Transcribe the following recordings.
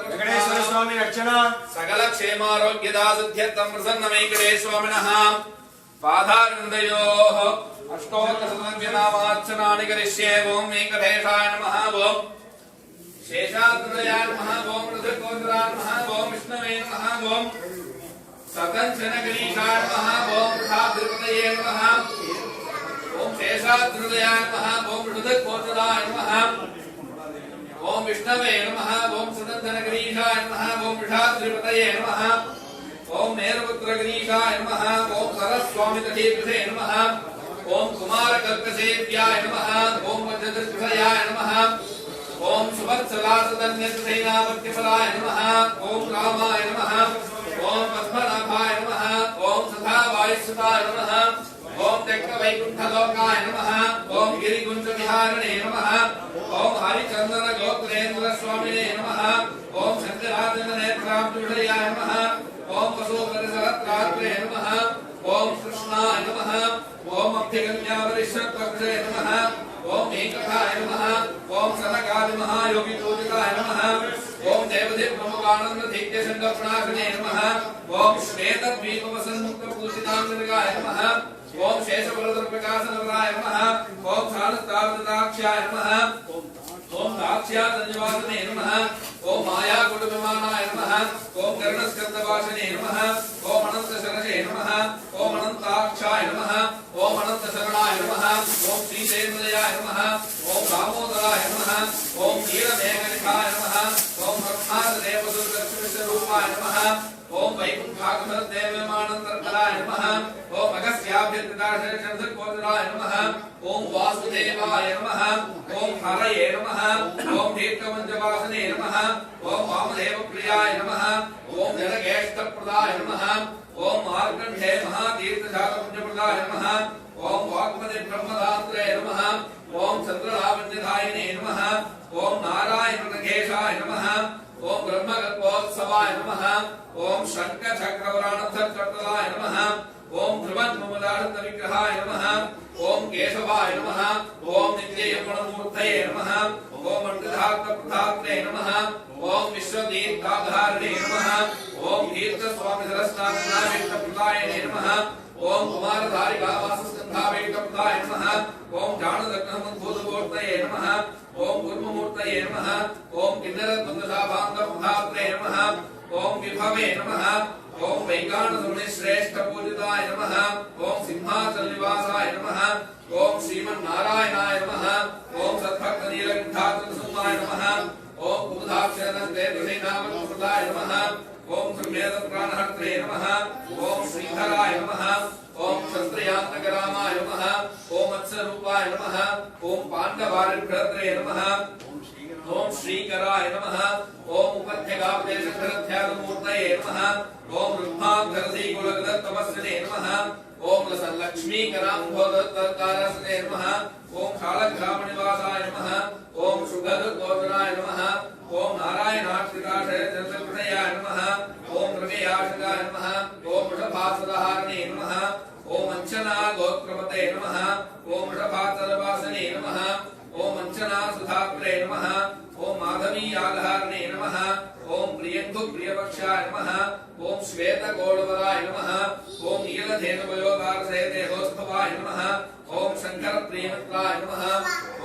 वेंकटेश्वर स्वामी अर्चना सकल क्षेमारोग्यदा सिद्ध्यर्थं प्रसन्न वेंकटेश्वर स्वामिनः पादारविन्दयोः अष्टोत्तरशतनामार्चनानि करिष्ये। ओम वेंकटेशाय नमः। ओम शेषाद्रयाय नमः। ओम ऋषिकोत्राय नमः। ओम विष्णवे नमः। ओम सकंचनगिरीशाय नमः। ओम धात्रिपतये नमः। ओम शेषाद्रयाय नमः। ओम ऋषिकोत्राय नमः। ओम विष्णवे नमः। ओम सुदर्शनगिरीशाय नमः। ओम धात्रिपतये नमः। ओम मेरुपुत्रगिरीशाय नमः। ओम सरस्वामिततीर्थे नमः। ओम कुमारकल्पसेव्याय नमः। ओम वज्रदृष्टयाय नमः। ओम सुवत्सलासदन्यसेनापत्यफलाय नमः। ओम रामाय नमः। ओम पद्मनाभाय नमः। ओम सदावायुसुताय नमः। ओम त्यक्तवैकुण्ठलोकाय नमः। ओम गिरिकुञ्जविहारिणे नमः। ओम हरिचन्दनगोत्रेन्द्रस्वामिने नमः। ओम शङ्करानन्दनेत्राब्जुषयाय नमः। ओम वसुपरिसरत्रात्रे नमः। ओम कृष्णाय नमः। ओम अभ्यगम्यावरिष्ठत्वक्षे नमः। ओम एकथाय नमः। ओम सनकादिमहायोगी पूजिताय नमः। ओम देवदेव प्रमुखानंद शंकरनाशने नमः। ओम श्वेतद्वीपवसन्मुक्तपूजितांगनिगाय नमः। ओम शेषबलदर्पकासनवराय नमः। ओम शानस्तावदाक्षाय नमः। ओम दाक्ष्यासंनिवासने नमः। ओम मायाकुटुबिमानाय नमः। ओम कर्णस्कन्दवासने नमः। ओम अनन्तशरणे नमः। ओम अनन्ताक्षाय नमः। ओम अनन्तशरणाय नमः। ओम श्रीदेवदयाय नमः। ओम दामोदराय नमः। ओम नीलमेघनिकाय नमः। ओम रत्नादेवदुर्गस्वरूपाय नमः। ओम वैकुण्ठागमदेवमानन्तराय नमः। ओम अगस्त्याभ्यर्थिताशरशरधकोदराय नमः। ओम वासुदेवाय नमः। ओम हरये नमः। ओम दीर्घमञ्जवासने नमः। ओम वामदेवप्रियाय नमः। ओम जनगेष्टप्रदाय नमः। ओम मार्कण्डे महातीर्थशाकपुञ्जप्रदाय नमः। ओम वाग्मदे ब्रह्मदात्रे नमः। ओम चन्द्रलावण्यधायिने नमः। ओम नारायणनगेशाय नमः। ओम ब्रह्मगर्भोत्सवाय नमः। ओम शङ्खचक्रवराणधरकर्तलाय नमः। ओम ध्रुवन्ममदानन्दविग्रहाय नमः। ओम केशवाय नमः। ओम नित्ययगुणमूर्तये नमः। ओम मण्डलार्थप्रदात्रे नमः। ओम विश्वदीर्घाधारिणे नमः। ओम तीर्थस्वामिधरस्नाथनाविष्टप्रदायिने नमः। ओम कुमारधारिकावासस्कन्धावेष्टप्रदाय नमः। ओम जानदग्नमद्भुतमूर्तये नमः। ओम गुरुमूर्तये नमः। ओम किन्नरद्वन्द्वशाभान्तप्रदात्रे नमः। ओम विभवे नमः। ओम वैकानसमुनिश्रेष्ठपूजिताय नमः। ओम सिंहाचलनिवासाय नमः। ओम श्रीमन्नारायणाय नमः। ओम सद्भक्तनीलकण्ठातनसुमाय नमः। ओम कुमुदाक्षरनन्देन्द्रसेनापतिप्रदाय नमः। ओम त्रिमेधप्राणहर्त्रे नमः। ओम श्रीधराय नमः। ओम क्षत्रियान्तकरामाय नमः। ओम मत्स्यरूपाय नमः। ओम पाण्डवारिभ्रत्रे नमः। ओम श्रीकराय नमः। ओम उपत्यकापदेशधरध्यानमूर्तये नमः। ओम ब्रह्माभ्यरसीकुलगदत्तमस्सने नमः। ओम लक्ष्मीकराम्भोदत्तकारस्ने नमः। ओम शालग्रामनिवासाय नमः। ओम शुभदत्तोदराय नमः। ओम नारायणाक्षिताशयचन्द्रप्रदयाय नमः। ओम रमेयाशकाय नमः। ओम वृषभासुरहारिणे नमः। ओम अंचना गोत्रपते नमः। ओम वृषभाचलवासने नमः। ओम अंचना सुधात्रे नमः। ओम माधवी आधारणे नमः। ओम प्रियंगु प्रियपक्षाय नमः। ओम श्वेतगोळवराय नमः। ओम नीलधेनुवयोगारसहितेहोस्तवाय नमः। ओम शंकर प्रियमित्राय नमः।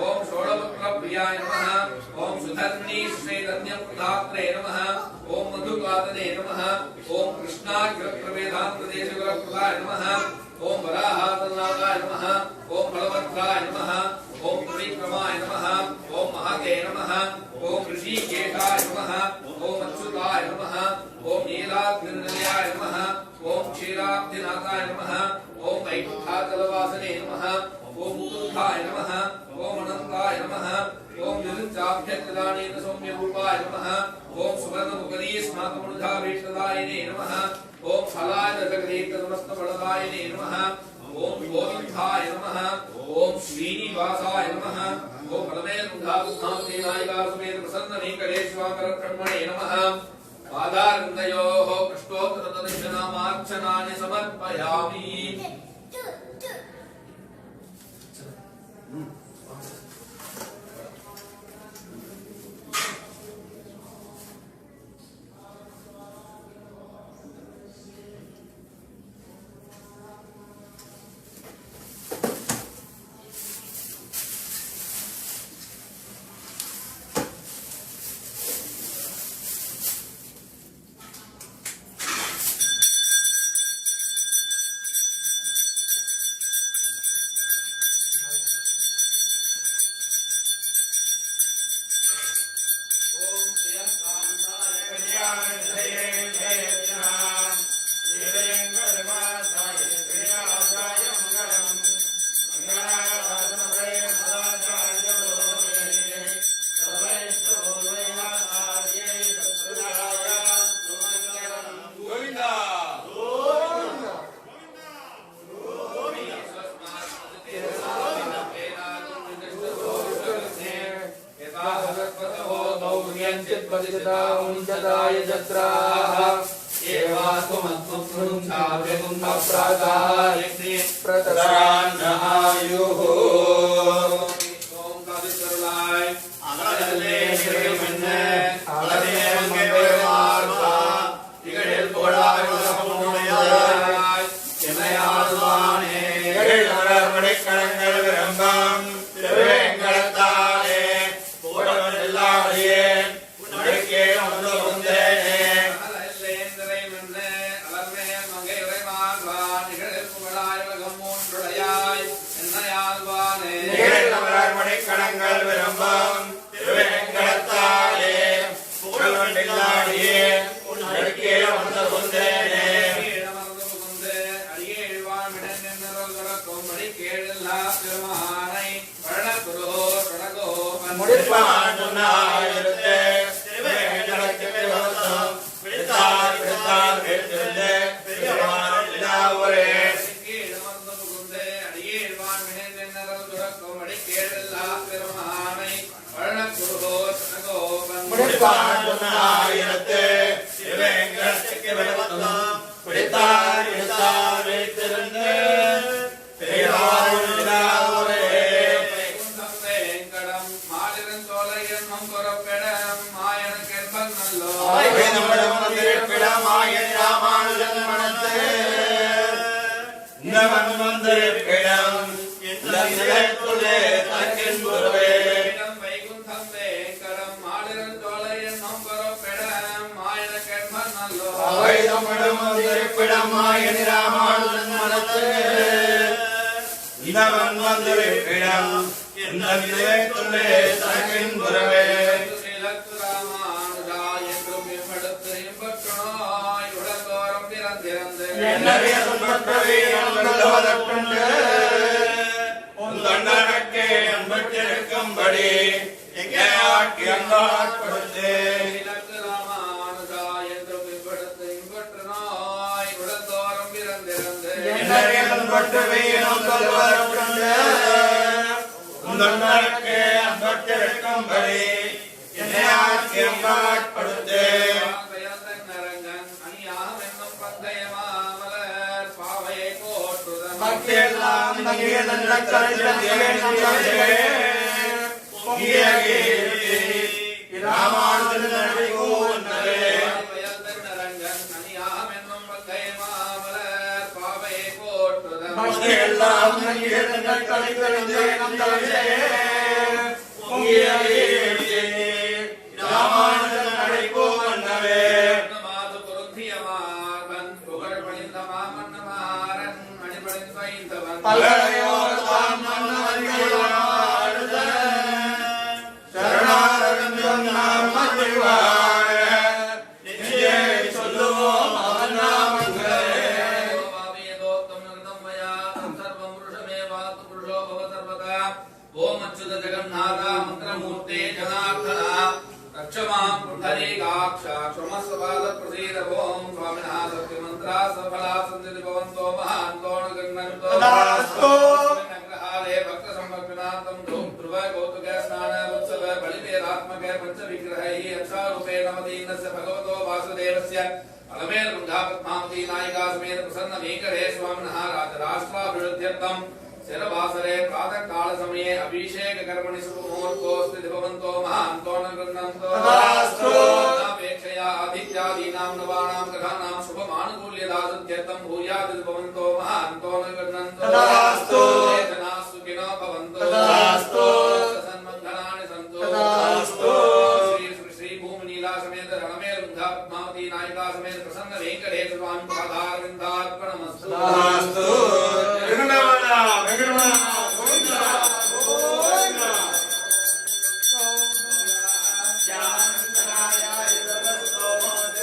ओम षोडपुत्रप्रियाय नमः। ओम सुधर्मिणी श्रीधन्यप्रदात्रे नमः। ओम मधुकादने नमः। ओम कृष्णाग्रप्रवेदान्तदेशगुरप्रदाय नमः। ओम वराहातनादाय नमः। ओम बलभद्राय नमः। ओम त्रिविक्रमाय नमः। ओम महते नमः। ओम ऋषिकेशाय नमः। ओम अच्युताय नमः। ओम नीलाद्रिनिलयाय नमः। ओम क्षीराब्धिनाथाय नमः। ओम वैकुण्ठाचलवासने नमः। ओम मुकुन्दाय नमः। ओम अनन्ताय नमः। ओम निरुञ्चाभ्यर्थदानेन सौम्यरूपाय नमः। ओम सुवर्णमुखरीस्माकमुनिधाभीष्टदायिने नमः। ओम फलाय जगदीर्घनमस्तफलदायिने नमः। ओम गोविन्दाय नमः। ओम श्रीनिवासाय नमः। ओम परमेन्द्रधातुधामदेनायिकासुमेध प्रसन्न वेंकटेश्वरब्रह्मणे नमः। पादारविन्दयोः कृष्णोत्तरदर्शनामार्चनानि समर्पयामि।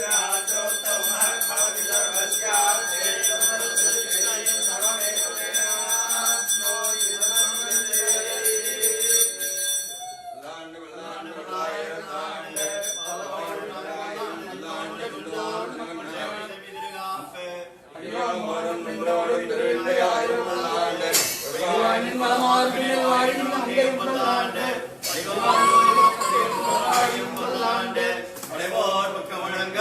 Yeah. மங்கையும் பல்லாண்டு பல்லாண்டு படைவோர் பக்க வணங்க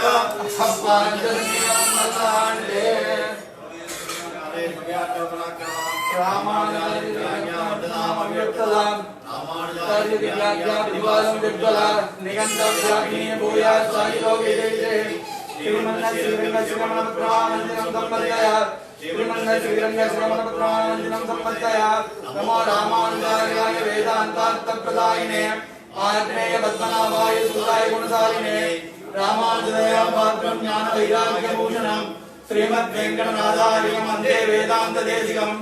नमो रामानुजाय वेदांतार्थ प्रदायिने आग्नेय पद्मनाभाय सुताय गुणशालिने रामानुजदया पात्रं ज्ञान वैराग्य भूषणं श्रीमद् वेंकटनाथाय वन्दे वेदांत देशिकं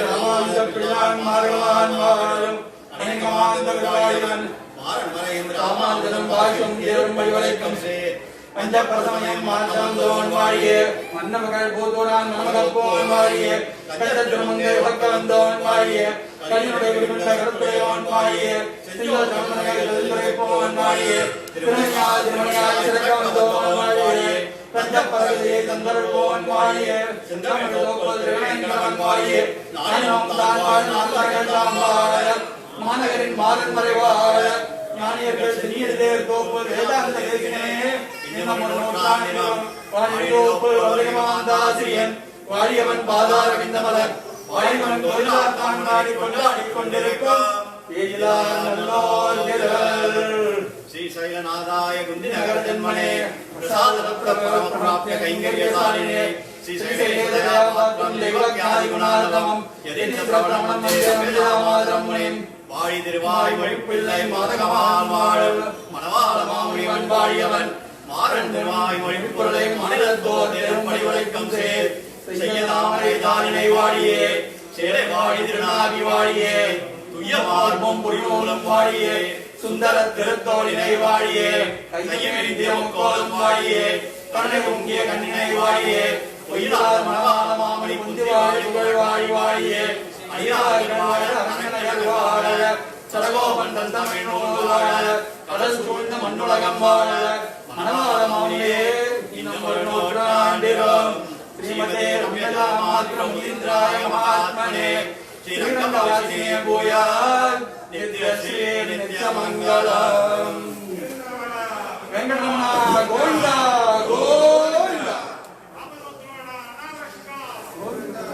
रामानुज प्रियान् मार्गवान् वारं अनेकमान्त विदायन् रामानुजं भाष्यं देवं वैवलैकं से पंच प्रथमयं मातरं दोन वारिये अन्नमकल भूतोरान नमकपोन वारिये कटद्रमंगे भक्तवं दोन वारिये कन्नुडे विरुद्ध करत्रेयोन वारिये सिंह धर्मनगे दलदरे पोन वारिये त्रिमया शरकं दोन वारिये पंच परदे चंद्र पोन वारिये सिंहमलोकल रेणंगन वारिये नानम दान नाथगंधांबाय मानगरिन मारन मरेवाय ஞானியர்கள் திணியதேர் தோப்பு வேதாந்த கேசினே நிமமனோட்டானினம் வாழிதோப்பு வலிமாந்தாசிரியன் வாழியவன் பாதாரவிந்தமலர் வாழிவன் கோயிலாத்தான் நாடி கொண்டாடிக் கொண்டிருக்கும் ஏஜிலார் நல்லோர் श्री शैलनाथाय कुंदिनगर जन्मने प्रसाद प्राप्य कैंकर्यशालिने श्री शैलदेवपात्रं देवज्ञादि गुणार्णवं यदिन्द्र प्रवणं मंदिरं मुनिं வாழி திருவாய் மொழிப்பிள்ளை மாதகமால் வாழல் மணவாள மாமுனிவன் வாழியவன் மாறன் திருவாய் மொழிப்பொருளை மாநிலத்தோர் திருமணி வளைக்கம் சேர் செய்ய தாமரை தானினை வாழியே சேரை வாழி திருநாகி வாழியே துய்ய மார்பம் புரிமூலம் வாழியே சுந்தர திருத்தோளினை வாழியே கையமெறிந்திய முக்கோலம் வாழியே கண்ணை பொங்கிய கண்ணினை வாழியே பொய்யார் மணவாள மாமணி முந்தி வாழி புகழ் வாழி வாழியே சடகோபந்தன் தமிழ் வாழ கடல் சூழ்ந்த மண்ணுலகம் வாழ மணவாள மாமுனியே இன்னும் ஒரு நூற்றாண்டிலும் ஸ்ரீமதே ரம்யதா மாத்ரம் இந்திராய மகாத்மனே ஸ்ரீரங்கவாசினே பூயாத் நித்ய ஸ்ரீ நித்ய மங்களம். வெங்கடரமணா கோவிந்தா கோவிந்தா கோவிந்தா.